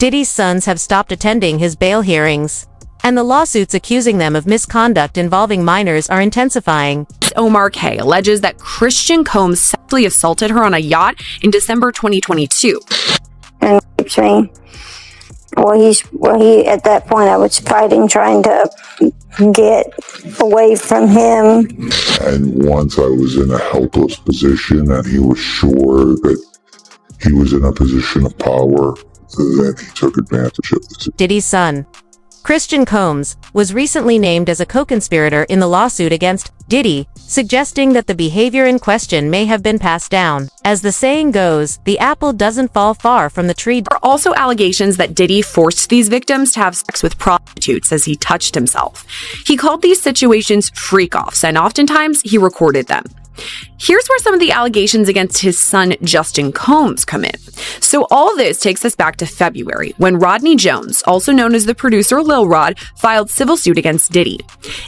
Diddy's sons have stopped attending his bail hearings, and the lawsuits accusing them of misconduct involving minors are intensifying. Omar K. alleges that Christian Combs sexually assaulted her on a yacht in December 2022. And raped me. He at that point I was fighting, trying to get away from him. And once I was in a helpless position and he was sure that he was in a position of power, then he took advantage of this. Diddy's son, Christian Combs, was recently named as a co-conspirator in the lawsuit against Diddy, suggesting that the behavior in question may have been passed down. As the saying goes, the apple doesn't fall far from the tree. There are also allegations that Diddy forced these victims to have sex with prostitutes as he touched himself. He called these situations freak-offs, and oftentimes he recorded them. Here's where some of the allegations against his son Justin Combs come in. So all this takes us back to February, when Rodney Jones, also known as the producer Lil Rod, filed civil suit against Diddy.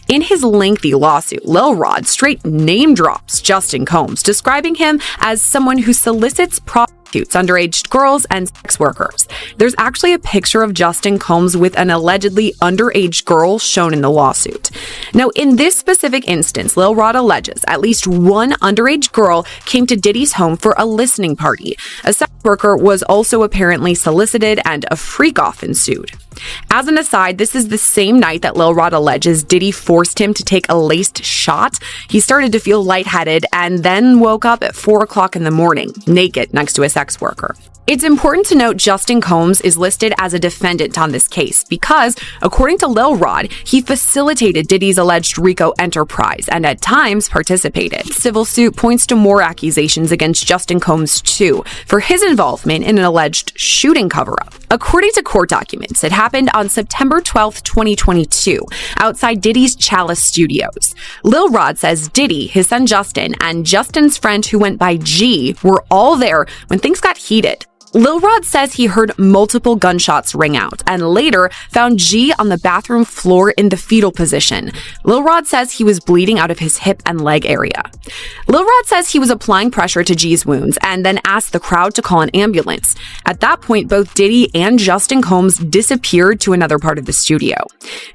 In his lengthy lawsuit, Lil Rod straight name drops Justin Combs, describing him as someone who solicits prostitutes, underage girls, and sex workers. There's actually a picture of Justin Combs with an allegedly underage girl shown in the lawsuit. Now, in this specific instance, Lil Rod alleges at least one underage girl came to Diddy's home for a listening party. A sex worker was also apparently solicited, and a freak-off ensued. As an aside, this is the same night that Lil Rod alleges Diddy forced him to take a laced shot. He started to feel lightheaded and then woke up at 4 o'clock in the morning, naked next to a sex worker. It's important to note Justin Combs is listed as a defendant on this case because, according to Lil Rod, he facilitated Diddy's alleged RICO enterprise and at times participated. Civil suit points to more accusations against Justin Combs too, for his involvement in an alleged shooting cover-up. According to court documents, it happened on September 12, 2022, outside Diddy's Chalice Studios. Lil Rod says Diddy, his son Justin, and Justin's friend who went by G were all there when things got heated. Lil Rod says he heard multiple gunshots ring out and later found G on the bathroom floor in the fetal position. Lil Rod says he was bleeding out of his hip and leg area. Lil Rod says he was applying pressure to G's wounds and then asked the crowd to call an ambulance. At that point, both Diddy and Justin Combs disappeared to another part of the studio.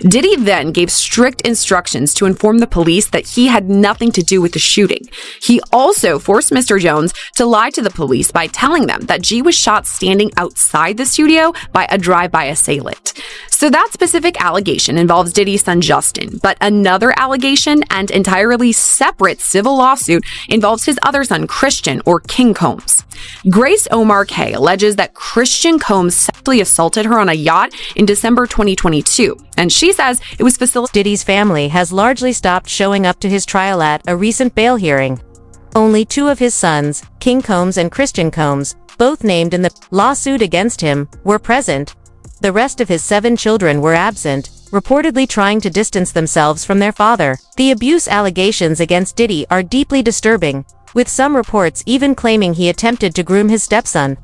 Diddy then gave strict instructions to inform the police that he had nothing to do with the shooting. He also forced Mr. Jones to lie to the police by telling them that G was shot standing outside the studio by a drive-by assailant. So that specific allegation involves Diddy's son Justin, but another allegation and entirely separate civil lawsuit involves his other son Christian, or King Combs. Grace Omar K. alleges that Christian Combs sexually assaulted her on a yacht in December 2022, and she says it was facilitated. Diddy's family has largely stopped showing up to his trial at a recent bail hearing. Only two of his sons, King Combs and Christian Combs, both named in the lawsuit against him, were present. The rest of his 7 children were absent, reportedly trying to distance themselves from their father. The abuse allegations against Diddy are deeply disturbing, with some reports even claiming he attempted to groom his stepson.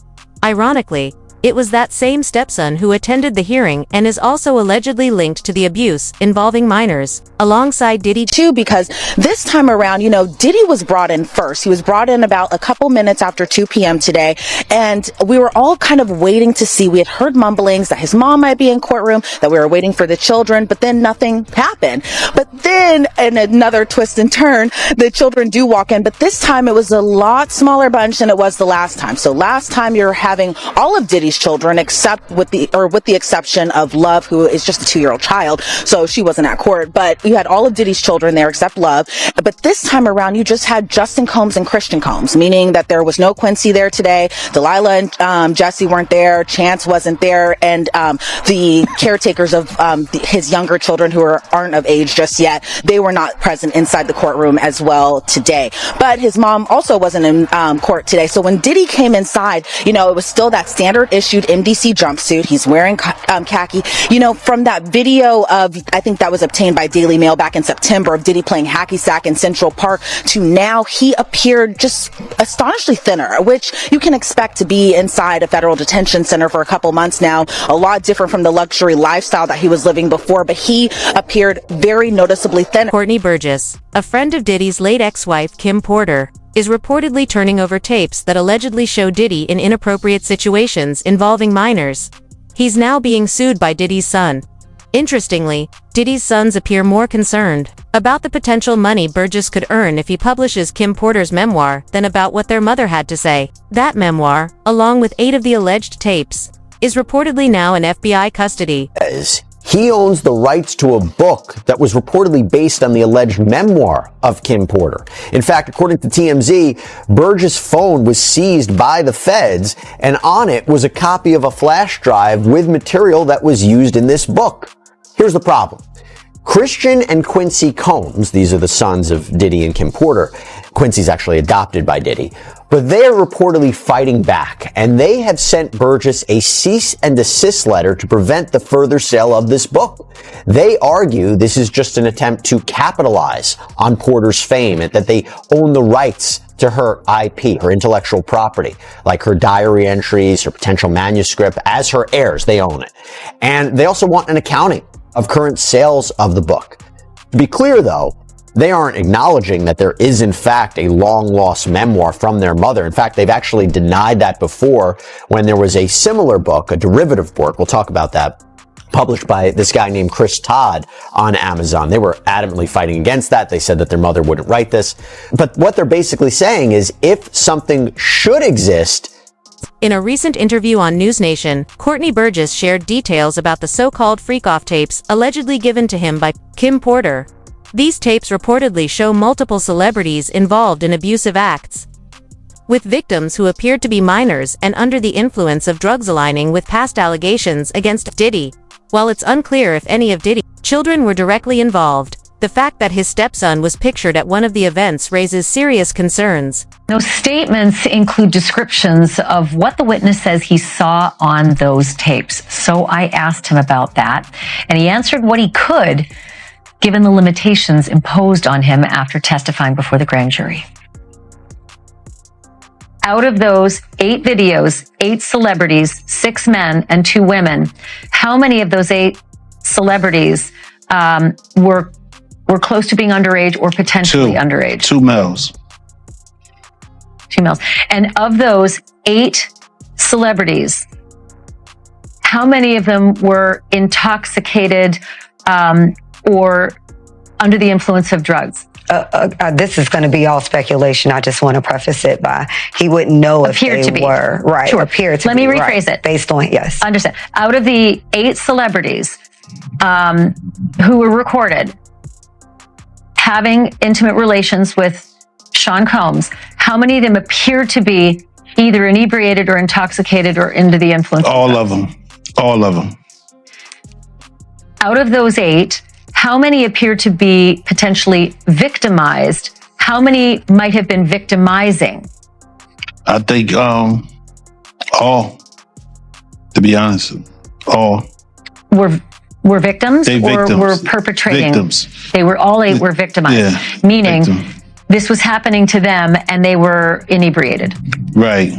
Ironically, it was that same stepson who attended the hearing and is also allegedly linked to the abuse involving minors, alongside Diddy too, because this time around, Diddy was brought in first. He was brought in about a couple minutes after 2 p.m. today, and we were all kind of waiting to see. We had heard mumblings that his mom might be in courtroom, that we were waiting for the children, but then nothing happened. But then, in another twist and turn, the children do walk in, but this time it was a lot smaller bunch than it was the last time. So last time you're having all of Diddy's children, except with the exception of Love, who is just a 2-year-old child, so she wasn't at court, but you had all of Diddy's children there except Love. But this time around, you just had Justin Combs and Christian Combs, meaning that there was no Quincy there today. Delilah and Jesse weren't there. Chance wasn't there, and the caretakers of his younger children, who aren't of age just yet, they were not present inside the courtroom as well today. But his mom also wasn't in court today. So when Diddy came inside, it was still that standard issued MDC jumpsuit. He's wearing khaki. From that video of, I think that was obtained by Daily Mail back in September, of Diddy playing hacky sack in Central Park, to now he appeared just astonishingly thinner, which you can expect to be inside a federal detention center for a couple months now. A lot different from the luxury lifestyle that he was living before, but he appeared very noticeably thin. Courtney Burgess, a friend of Diddy's late ex-wife Kim Porter, is reportedly turning over tapes that allegedly show Diddy in inappropriate situations involving minors. He's now being sued by Diddy's son. Interestingly, Diddy's sons appear more concerned about the potential money Burgess could earn if he publishes Kim Porter's memoir than about what their mother had to say. That memoir, along with 8 of the alleged tapes, is reportedly now in FBI custody. He owns the rights to a book that was reportedly based on the alleged memoir of Kim Porter. In fact, according to TMZ, Burgess' phone was seized by the feds, and on it was a copy of a flash drive with material that was used in this book. Here's the problem. Christian and Quincy Combs, these are the sons of Diddy and Kim Porter. Quincy's actually adopted by Diddy. But they are reportedly fighting back, and they have sent Burgess a cease and desist letter to prevent the further sale of this book. They argue this is just an attempt to capitalize on Porter's fame and that they own the rights to her IP, her intellectual property, like her diary entries, her potential manuscript. As her heirs, they own it. And they also want an accounting of current sales of the book. To be clear, though, they aren't acknowledging that there is, in fact, a long-lost memoir from their mother. In fact, they've actually denied that before when there was a similar book, a derivative work, we'll talk about that, published by this guy named Chris Todd on Amazon. They were adamantly fighting against that. They said that their mother wouldn't write this. But what they're basically saying is if something should exist. In a recent interview on News Nation, Courtney Burgess shared details about the so-called freak-off tapes allegedly given to him by Kim Porter. These tapes reportedly show multiple celebrities involved in abusive acts, with victims who appeared to be minors and under the influence of drugs, aligning with past allegations against Diddy. While it's unclear if any of Diddy's children were directly involved, the fact that his stepson was pictured at one of the events raises serious concerns. Those statements include descriptions of what the witness says he saw on those tapes. So I asked him about that, and he answered what he could, given the limitations imposed on him after testifying before the grand jury. Out of those 8 videos, 8 celebrities, 6 men and 2 women, how many of those 8 celebrities were close to being underage or potentially underage? 2 males. 2 males. And of those 8 celebrities, how many of them were intoxicated or under the influence of drugs? This is going to be all speculation. I just want to preface it by he wouldn't know if they were. Right. Sure. Appear to Let be. me rephrase it. Based on, yes. Understand. Out of the 8 celebrities who were recorded having intimate relations with Sean Combs, how many of them appear to be either inebriated or intoxicated or under the influence? All of them. All of them. Out of those 8, how many appear to be potentially victimized? How many might have been victimizing? I think all, to be honest, all. Were victims They or victims. were perpetrating? Victims. They were all 8 were victimized, Yeah, meaning victim. this was happening to them and they were inebriated. Right.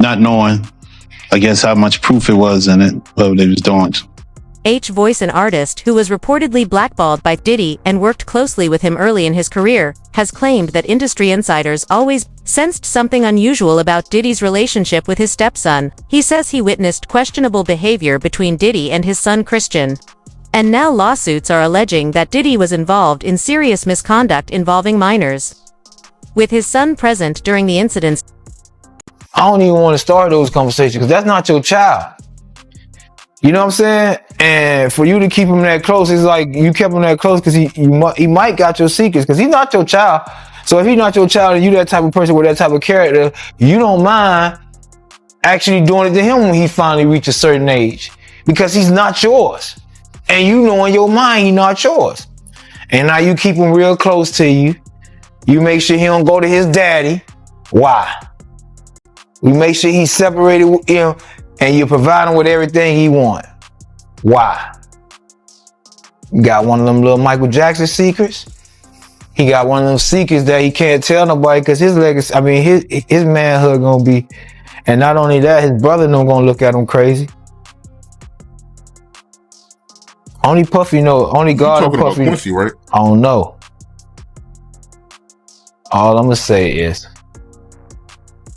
Not knowing, I guess, how much proof it was in it, what they was doing. H. Voice, an artist who was reportedly blackballed by Diddy and worked closely with him early in his career, has claimed that industry insiders always sensed something unusual about Diddy's relationship with his stepson. He says he witnessed questionable behavior between Diddy and his son Christian. And now lawsuits are alleging that Diddy was involved in serious misconduct involving minors. With his son present during the incidents, I don't even want to start those conversations because that's not your child. You know what I'm saying? And for you to keep him that close, it's like you kept him that close because he might got your secrets because he's not your child. So if he's not your child and you that type of person with that type of character, you don't mind actually doing it to him when he finally reaches a certain age because he's not yours. And you know in your mind he's not yours. And now you keep him real close to you. You make sure he don't go to his daddy. Why? We make sure he's separated with him. And you provide him with everything he wants. Why? You got one of them little Michael Jackson secrets. He got one of them secrets that he can't tell nobody because his legacy, his manhood gonna be, and not only that, his brother no gonna look at him crazy. Only Puffy know, only God and Puffy. Quincy, right? I don't know. All I'm gonna say is,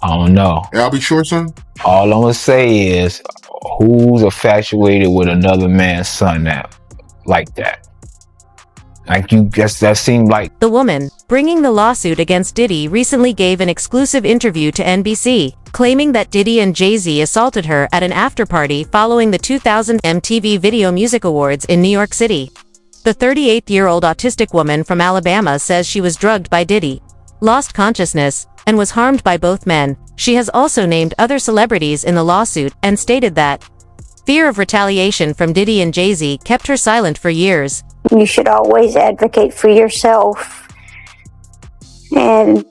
I don't know. Yeah, I'll be sure, son. All I'm gonna say is, who's infatuated with another man's son now, like that? Like, you guess that seemed like... The woman bringing the lawsuit against Diddy recently gave an exclusive interview to NBC, claiming that Diddy and Jay-Z assaulted her at an after-party following the 2000 MTV Video Music Awards in New York City. The 38-year-old autistic woman from Alabama says she was drugged by Diddy, lost consciousness, and was harmed by both men. She has also named other celebrities in the lawsuit and stated that fear of retaliation from Diddy and Jay-Z kept her silent for years. You should always advocate for yourself and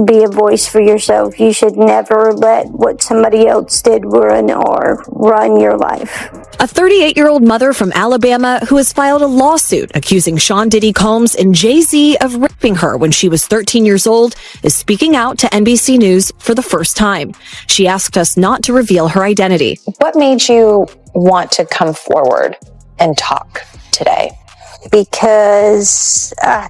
be a voice for yourself. You should never let what somebody else did run your life. A 38-year-old mother from Alabama who has filed a lawsuit accusing Sean Diddy Combs and Jay-Z of raping her when she was 13 years old is speaking out to NBC News for the first time. She asked us not to reveal her identity. What made you want to come forward and talk today? Because I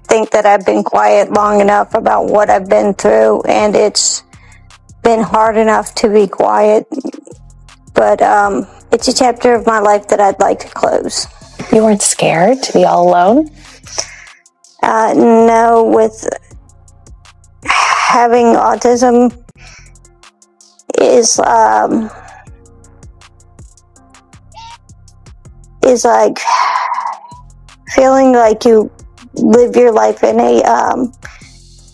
think that I've been quiet long enough about what I've been through, and it's been hard enough to be quiet. But it's a chapter of my life that I'd like to close. You weren't scared to be all alone? No, with having autism is like feeling like you live your life in a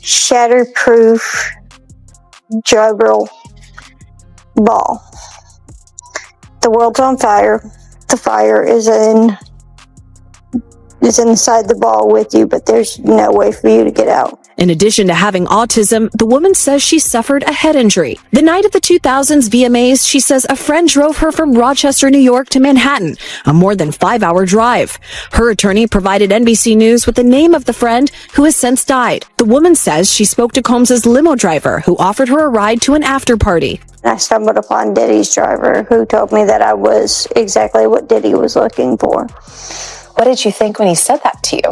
shatterproof juggle ball. The world's on fire. The fire is inside the ball with you, but there's no way for you to get out. In addition to having autism, the woman says she suffered a head injury. The night of the 2000s VMAs, she says a friend drove her from Rochester, New York to Manhattan, a more than 5-hour drive. Her attorney provided NBC News with the name of the friend who has since died. The woman says she spoke to Combs' limo driver who offered her a ride to an after party. I stumbled upon Diddy's driver who told me that I was exactly what Diddy was looking for. What did you think when he said that to you?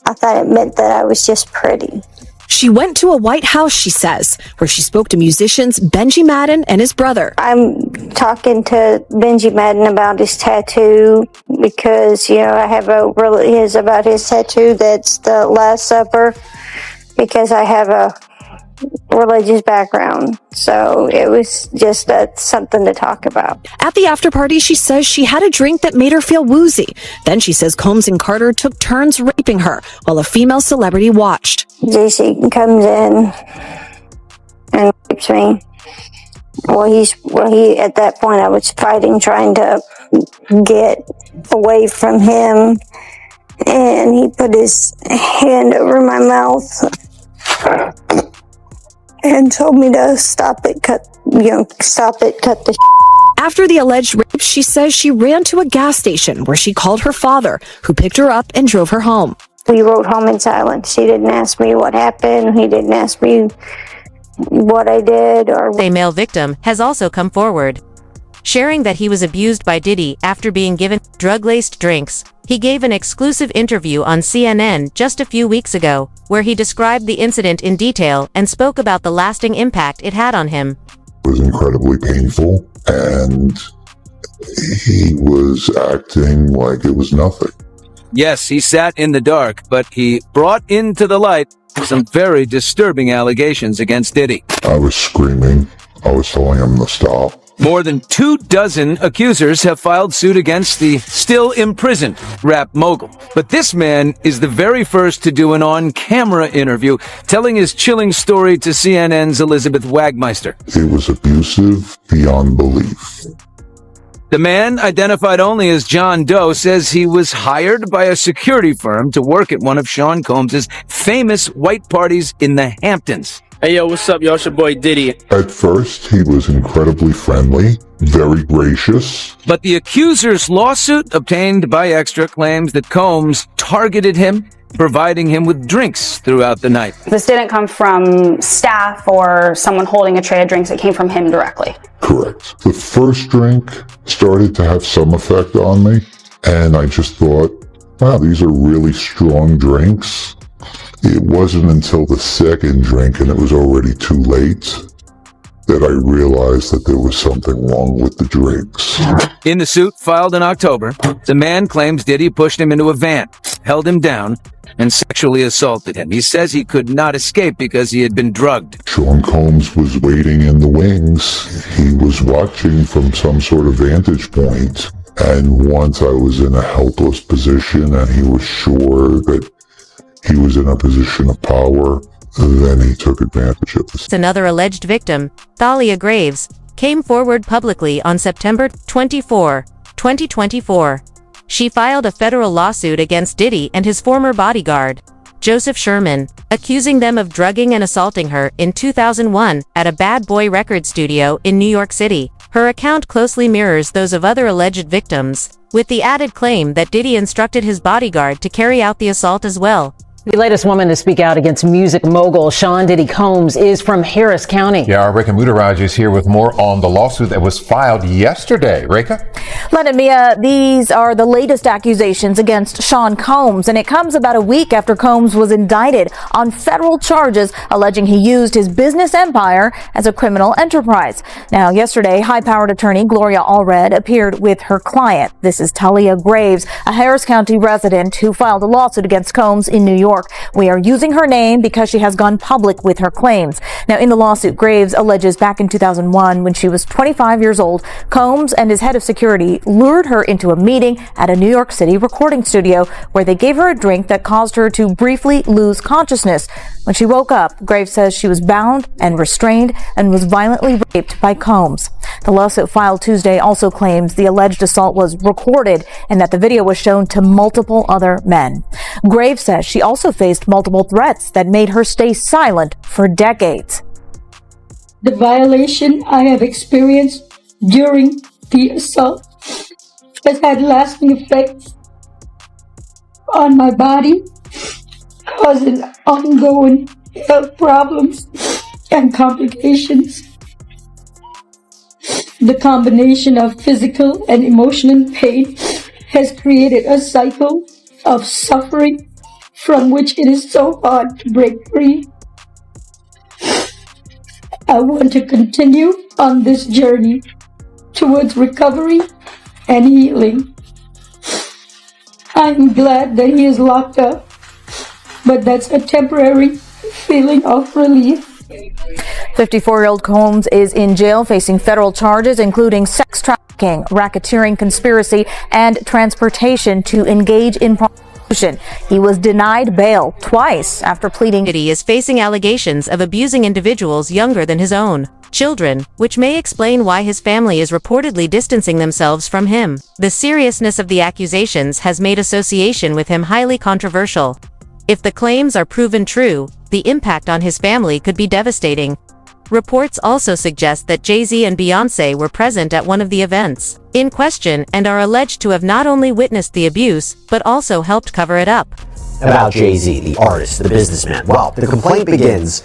I thought it meant that I was just pretty. She went to a White House, she says, where she spoke to musicians Benji Madden and his brother. I'm talking to Benji Madden about his tattoo because, I have about his tattoo that's the Last Supper, because I have a religious background. So it was just something to talk about. At the after party, she says she had a drink that made her feel woozy. Then she says Combs and Carter took turns raping her while a female celebrity watched. JC comes in and rapes me. He at that point I was fighting, trying to get away from him, and he put his hand over my mouth and told me to stop it, cut the After the alleged rape, she says she ran to a gas station where she called her father, who picked her up and drove her home. We rode home in silence. He didn't ask me what happened. He didn't ask me what I did. A male victim has also come forward, sharing that he was abused by Diddy after being given drug-laced drinks. He gave an exclusive interview on CNN just a few weeks ago, where he described the incident in detail and spoke about the lasting impact it had on him. It was incredibly painful, and he was acting like it was nothing. Yes, he sat in the dark, but he brought into the light some very disturbing allegations against Diddy. I was screaming. I was telling him to stop. More than 24 accusers have filed suit against the still imprisoned rap mogul. But this man is the very first to do an on-camera interview, telling his chilling story to CNN's Elizabeth Wagmeister. It was abusive beyond belief. The man, identified only as John Doe, says he was hired by a security firm to work at one of Sean Combs' famous white parties in the Hamptons. Hey, yo, what's up, y'all? It's your boy Diddy. At first, he was incredibly friendly, very gracious. But the accuser's lawsuit, obtained by Extra, claims that Combs targeted him, providing him with drinks throughout the night. This didn't come from staff or someone holding a tray of drinks. It came from him directly. Correct. The first drink started to have some effect on me, and I just thought, wow, these are really strong drinks. It wasn't until the second drink, and it was already too late, that I realized that there was something wrong with the drinks. In the suit filed in October, the man claims Diddy pushed him into a van, held him down, and sexually assaulted him. He says he could not escape because he had been drugged. Sean Combs was waiting in the wings. He was watching from some sort of vantage point. And once I was in a helpless position and he was sure that he was in a position of power, then he took advantage of this. Another alleged victim, Thalia Graves, came forward publicly on September 24, 2024. She filed a federal lawsuit against Diddy and his former bodyguard, Joseph Sherman, accusing them of drugging and assaulting her in 2001 at a Bad Boy record studio in New York City. Her account closely mirrors those of other alleged victims, with the added claim that Diddy instructed his bodyguard to carry out the assault as well. The latest woman to speak out against music mogul Sean Diddy Combs is from Harris County. Yeah, our Rekha Mudaraj is here with more on the lawsuit that was filed yesterday. Rekha? Len and Mia, these are the latest accusations against Sean Combs, and it comes about a week after Combs was indicted on federal charges alleging he used his business empire as a criminal enterprise. Now, yesterday, high-powered attorney Gloria Allred appeared with her client. This is Thalia Graves, a Harris County resident who filed a lawsuit against Combs in New York. We are using her name because she has gone public with her claims. Now, in the lawsuit, Graves alleges back in 2001, when she was 25 years old, Combs and his head of security lured her into a meeting at a New York City recording studio where they gave her a drink that caused her to briefly lose consciousness. When she woke up, Graves says she was bound and restrained and was violently raped by Combs. The lawsuit filed Tuesday also claims the alleged assault was recorded and that the video was shown to multiple other men. Graves says she also faced multiple threats that made her stay silent for decades. The violation I have experienced during the assault has had lasting effects on my body, causing ongoing health problems and complications. The combination of physical and emotional pain has created a cycle of suffering from which it is so hard to break free. I want to continue on this journey towards recovery and healing. I'm glad that he is locked up, but that's a temporary feeling of relief. 54-year-old Combs is in jail facing federal charges, including sex trafficking, racketeering conspiracy, and transportation to engage in prostitution. He was denied bail twice after pleading. Diddy is facing allegations of abusing individuals younger than his own children, which may explain why his family is reportedly distancing themselves from him. The seriousness of the accusations has made association with him highly controversial. If the claims are proven true, the impact on his family could be devastating. Reports also suggest that Jay-Z and Beyoncé were present at one of the events in question and are alleged to have not only witnessed the abuse, but also helped cover it up. About Jay-Z, the artist, the businessman. Well, the complaint begins.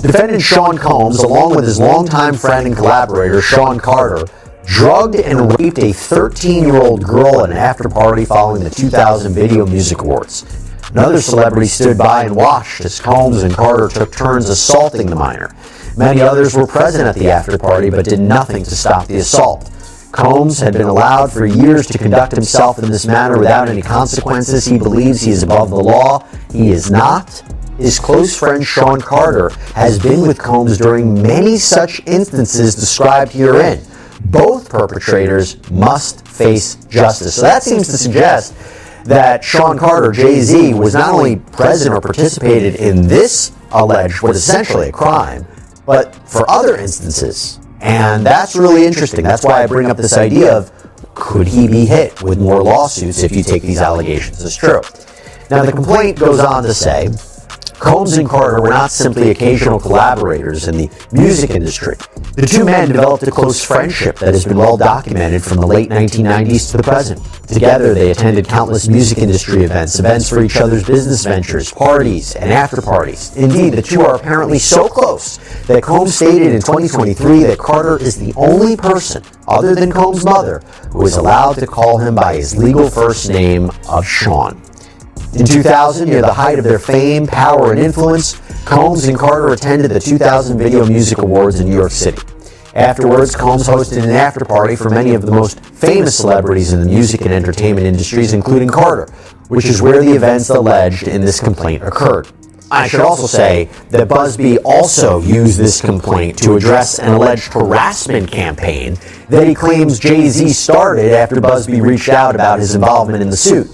Defendant Sean Combs, along with his longtime friend and collaborator, Sean Carter, drugged and raped a 13-year-old girl at an after-party following the 2000 Video Music Awards. Another celebrity stood by and watched as Combs and Carter took turns assaulting the minor. Many others were present at the after-party but did nothing to stop the assault. Combs had been allowed for years to conduct himself in this manner without any consequences. He believes he is above the law. He is not. His close friend Sean Carter has been with Combs during many such instances described herein. Both perpetrators must face justice. So that seems to suggest that Sean Carter, Jay-Z, was not only present or participated in this alleged, what is essentially a crime, but for other instances. And that's really interesting. That's why I bring up this idea of, could he be hit with more lawsuits if you take these allegations as true? Now, the complaint goes on to say, Combs and Carter were not simply occasional collaborators in the music industry. The two men developed a close friendship that has been well documented from the late 1990s to the present. Together, they attended countless music industry events for each other's business ventures, parties, and after-parties. Indeed, the two are apparently so close that Combs stated in 2023 that Carter is the only person, other than Combs' mother, who is allowed to call him by his legal first name of Sean. In 2000, near the height of their fame, power, and influence, Combs and Carter attended the 2000 Video Music Awards in New York City. Afterwards, Combs hosted an after-party for many of the most famous celebrities in the music and entertainment industries, including Carter, which is where the events alleged in this complaint occurred. I should also say that Busby also used this complaint to address an alleged harassment campaign that he claims Jay-Z started after Busby reached out about his involvement in the suit.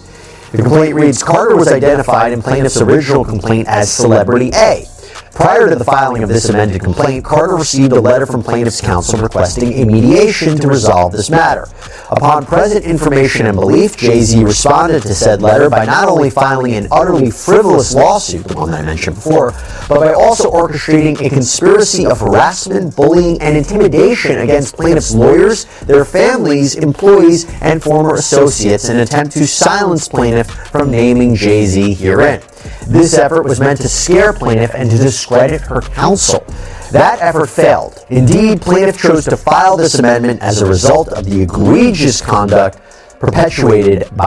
The complaint reads, Carter was identified in plaintiff's original complaint as Celebrity A. Prior to the filing of this amended complaint, Carter received a letter from plaintiff's counsel requesting a mediation to resolve this matter. Upon present information and belief, Jay-Z responded to said letter by not only filing an utterly frivolous lawsuit, the one that I mentioned before, but by also orchestrating a conspiracy of harassment, bullying, and intimidation against plaintiff's lawyers, their families, employees, and former associates in an attempt to silence plaintiff from naming Jay-Z herein. This effort was meant to scare plaintiff and to discredit her counsel. That effort failed. Indeed, plaintiff chose to file this amendment as a result of the egregious conduct perpetuated by